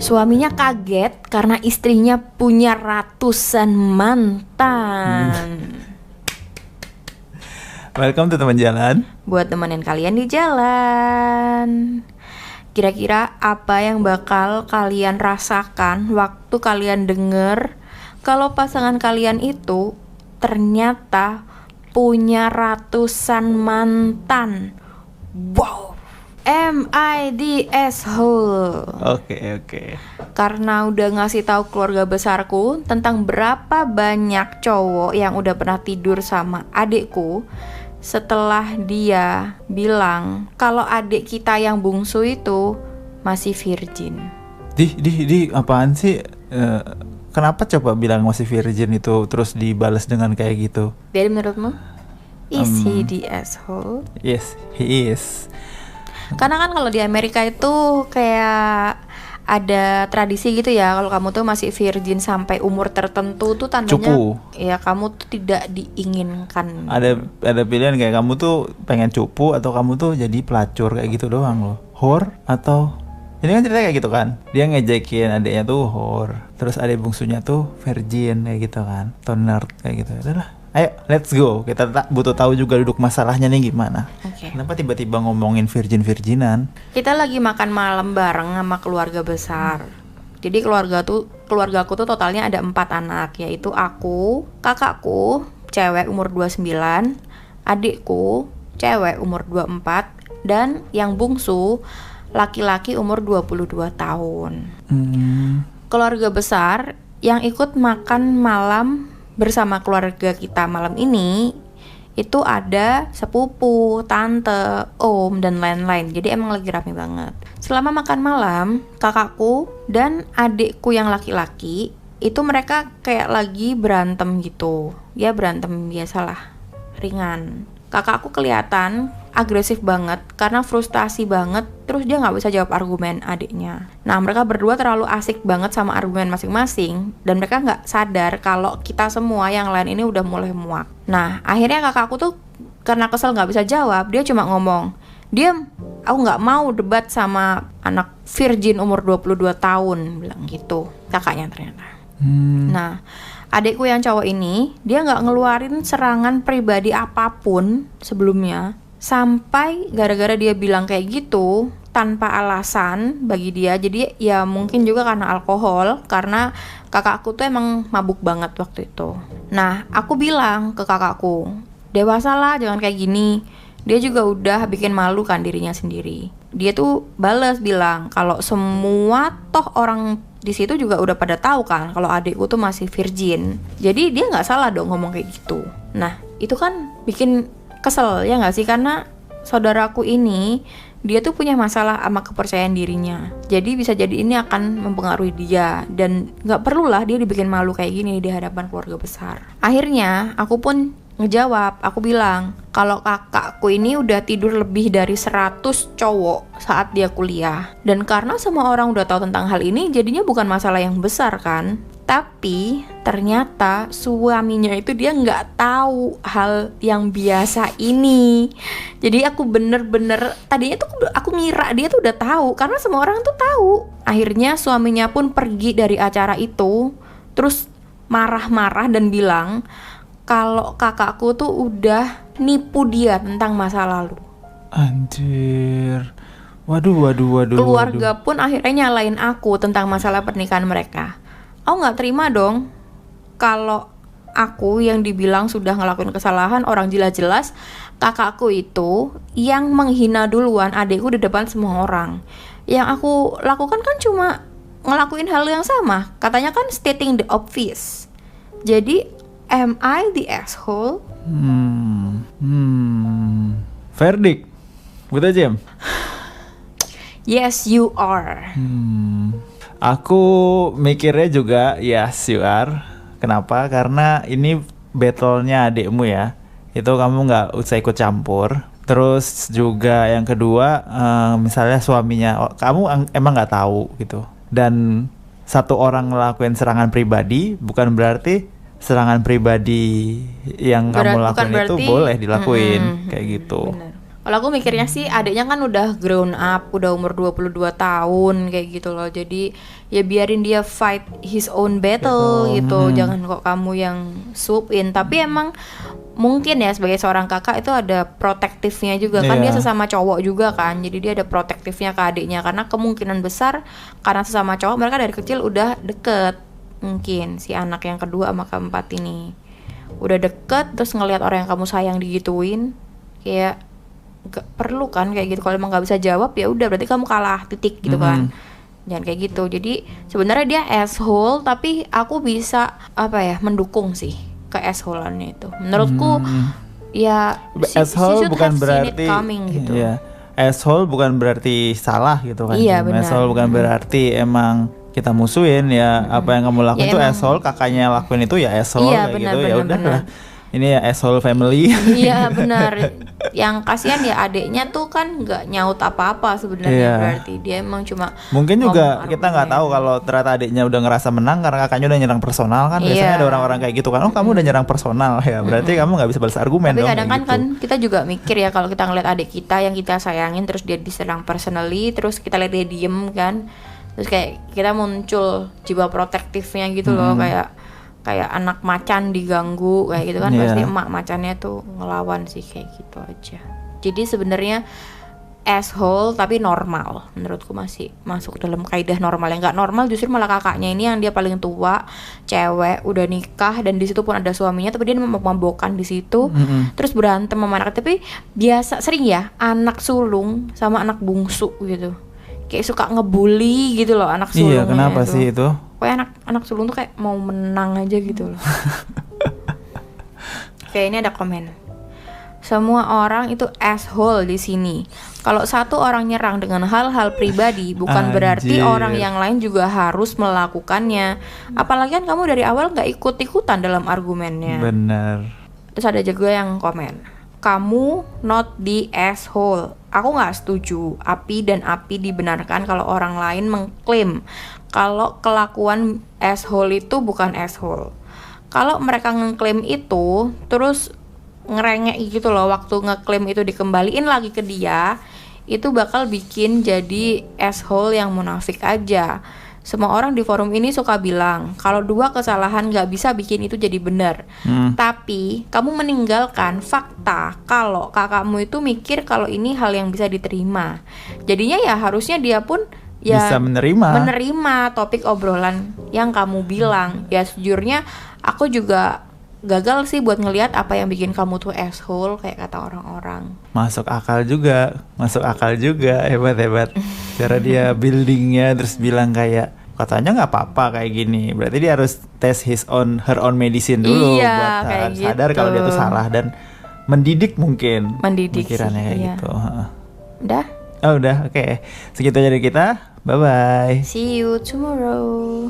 Suaminya kaget karena istrinya punya ratusan mantan. Welcome to teman jalan. Buat temenin kalian di jalan. Kira-kira apa yang bakal kalian rasakan waktu kalian denger kalau pasangan kalian itu ternyata punya ratusan mantan? Wow, MIDS hole. Oke. Karena udah ngasih tahu keluarga besarku tentang berapa banyak cowok yang udah pernah tidur sama adikku. Setelah dia bilang kalau adik kita yang bungsu itu masih virgin. Apaan sih? Kenapa coba bilang masih virgin itu terus dibalas dengan kayak gitu? Jadi menurutmu, is he the asshole? Yes, he is. Karena kan kalau di Amerika itu kayak ada tradisi gitu ya, kalau kamu tuh masih virgin sampai umur tertentu tuh tandanya cupu. Ya kamu tuh tidak diinginkan. Ada pilihan kayak kamu tuh pengen cupu atau kamu tuh jadi pelacur kayak gitu doang loh. Whore atau ini kan ceritanya kayak gitu kan. Dia ngejekin adiknya tuh whore, terus adik bungsunya tuh virgin kayak gitu kan. Atau nerd kayak gitu. Udahlah. Ayo, let's go. Kita butuh tahu juga duduk masalahnya nih gimana. Okay. Kenapa tiba-tiba ngomongin virgin-virginan? Kita lagi makan malam bareng sama keluarga besar. Jadi keluargaku tuh totalnya ada 4 anak, yaitu aku, kakakku, cewek umur 29, adikku, cewek umur 24, dan yang bungsu, laki-laki umur 22 tahun. Keluarga besar yang ikut makan malam bersama keluarga kita malam ini itu ada sepupu, tante, om, dan lain-lain. Jadi emang lagi rame banget. Selama makan malam, kakakku dan adikku yang laki-laki itu mereka kayak lagi berantem gitu. Ya berantem biasalah, ringan. Kakakku kelihatan agresif banget karena frustasi banget, terus dia nggak bisa jawab argumen adiknya. Nah mereka berdua terlalu asik banget sama argumen masing-masing dan mereka nggak sadar kalau kita semua yang lain ini udah mulai muak. Nah akhirnya kakakku tuh karena kesel nggak bisa jawab, dia cuma ngomong, "Diam, aku nggak mau debat sama anak virgin umur 22 tahun," bilang gitu kakaknya ternyata. Nah adikku yang cowok ini, dia nggak ngeluarin serangan pribadi apapun sebelumnya, sampai gara-gara dia bilang kayak gitu tanpa alasan bagi dia. Jadi ya mungkin juga karena alkohol, karena kakakku tuh emang mabuk banget waktu itu. Nah aku bilang ke kakakku, dewasalah jangan kayak gini. Dia juga udah bikin malu kan dirinya sendiri. Dia tuh balas bilang kalau semua toh orang di situ juga udah pada tahu kan kalau adikku tuh masih virgin. Jadi dia nggak salah dong ngomong kayak gitu. Nah itu kan bikin kesel ya nggak sih, karena saudaraku ini dia tuh punya masalah sama kepercayaan dirinya. Jadi bisa jadi ini akan mempengaruhi dia dan nggak perlulah dia dibikin malu kayak gini di hadapan keluarga besar. Akhirnya aku pun ngejawab, aku bilang kalau kakakku ini udah tidur lebih dari 100 cowok saat dia kuliah. Dan karena semua orang udah tahu tentang hal ini, jadinya bukan masalah yang besar kan. Tapi ternyata suaminya itu dia nggak tahu hal yang biasa ini. Jadi aku bener-bener tadinya tuh aku ngira dia tuh udah tahu karena semua orang tuh tahu. Akhirnya suaminya pun pergi dari acara itu, terus marah-marah dan bilang kalau kakakku tuh udah nipu dia tentang masa lalu. Anjir. Waduh. Keluarga pun akhirnya nyalain aku tentang masalah pernikahan mereka. Aku gak terima dong kalau aku yang dibilang sudah ngelakuin kesalahan, orang jelas-jelas kakakku itu yang menghina duluan adikku di depan semua orang. Yang aku lakukan kan cuma ngelakuin hal yang sama. Katanya kan stating the obvious. Jadi am I the asshole? Verdict. Betul Jam? Yes you are. Aku mikirnya juga yes you are. Kenapa? Karena ini battle-nya adikmu ya. Itu kamu nggak usah ikut campur. Terus juga yang kedua, misalnya suaminya, kamu emang nggak tahu gitu. Dan satu orang ngelakuin serangan pribadi bukan berarti serangan pribadi yang kamu lakuin itu boleh dilakuin kayak gitu. Bener. Kalau aku mikirnya sih adiknya kan udah grown up, udah umur 22 tahun kayak gitu loh. Jadi ya biarin dia fight his own battle gitu. Jangan kok kamu yang swoop in. Tapi emang mungkin ya sebagai seorang kakak itu ada protektifnya juga kan, dia Iya. sesama cowok juga kan. Jadi dia ada protektifnya ke adiknya karena kemungkinan besar karena sesama cowok mereka dari kecil udah deket. Mungkin si anak yang kedua sama keempat ini udah deket, terus ngelihat orang yang kamu sayang digituin, kayak gak perlu kan kayak gitu. Kalau emang nggak bisa jawab ya udah berarti kamu kalah, titik gitu kan. Jangan kayak gitu. Jadi sebenarnya dia asshole, tapi aku bisa apa ya, mendukung sih ke assholeannya itu. Menurutku ya she Asshole should bukan have seen it berarti coming gitu. Iya. Asshole bukan berarti salah gitu kan. Iya, Kim. benar. Asshole bukan berarti emang kita musuhin ya. Apa yang kamu lakuin Ya, itu emang. asshole, kakaknya lakuin itu ya asshole Iya, kayak benar, gitu. Ya benar, udah benar. lah. Ini ya asshole family. Iya benar. Yang kasihan ya adiknya tuh kan nggak nyaut apa-apa sebenarnya. Iya. Berarti dia emang cuma Mungkin juga ngomong kita nggak tahu argumen. kalau ternyata adiknya udah ngerasa menang karena kakaknya udah nyerang personal kan. Biasanya Iya. ada orang-orang kayak gitu kan. Oh kamu udah nyerang personal ya. Berarti kamu nggak bisa balas argumen Tapi dong. kadang kayak kan gitu. kita juga mikir ya kalau kita ngeliat adik kita yang kita sayangin terus dia diserang personally, terus kita lihat dia diem kan, terus kayak kita muncul jiwa protektifnya gitu loh, kayak anak macan diganggu kayak gitu kan. Iya. Pasti emak macannya tuh ngelawan sih, kayak gitu aja. Jadi sebenarnya asshole tapi normal, menurutku masih masuk dalam kaidah normal. Yang nggak normal justru malah kakaknya ini yang dia paling tua, cewek, udah nikah dan di situ pun ada suaminya, tapi dia mabok-mabokan di situ, terus berantem sama anak. Tapi biasa sering ya anak sulung sama anak bungsu gitu, kayak suka ngebully gitu loh anak sulungnya. Iya kenapa itu. sih itu? Pokoknya anak sulung tuh kayak mau menang aja gitu loh. Kayak ini ada komen. Semua orang itu asshole di sini. Kalau satu orang nyerang dengan hal-hal pribadi, bukan berarti Anjir. orang yang lain juga harus melakukannya. Apalagi kan kamu dari awal nggak ikut-ikutan dalam argumennya. Bener. Terus ada juga yang komen, kamu not the asshole. Aku nggak setuju. Api dan api dibenarkan kalau orang lain mengklaim kalau kelakuan asshole itu bukan asshole. Kalau mereka ngeklaim itu, terus ngerengek gitu loh, waktu ngeklaim itu dikembaliin lagi ke dia, itu bakal bikin jadi asshole yang munafik aja. Semua orang di forum ini suka bilang kalau dua kesalahan gak bisa bikin itu jadi benar. Tapi kamu meninggalkan fakta kalau kakakmu itu mikir kalau ini hal yang bisa diterima. Jadinya ya harusnya dia pun ya Bisa menerima. topik obrolan yang kamu bilang. Ya sejujurnya aku juga gagal sih buat ngelihat apa yang bikin kamu tuh asshole kayak kata orang-orang. Masuk akal juga, hebat. Cara dia buildingnya terus bilang kayak katanya nggak apa-apa kayak gini, berarti dia harus tes her own medicine dulu Iya, buat kayak sadar gitu. kalau dia tuh salah dan mendidik mungkin. Mendidik sih, Pikirannya kayak iya. gitu. Udah, Oh udah, oke. Segitu aja dari kita. Bye bye. see you tomorrow.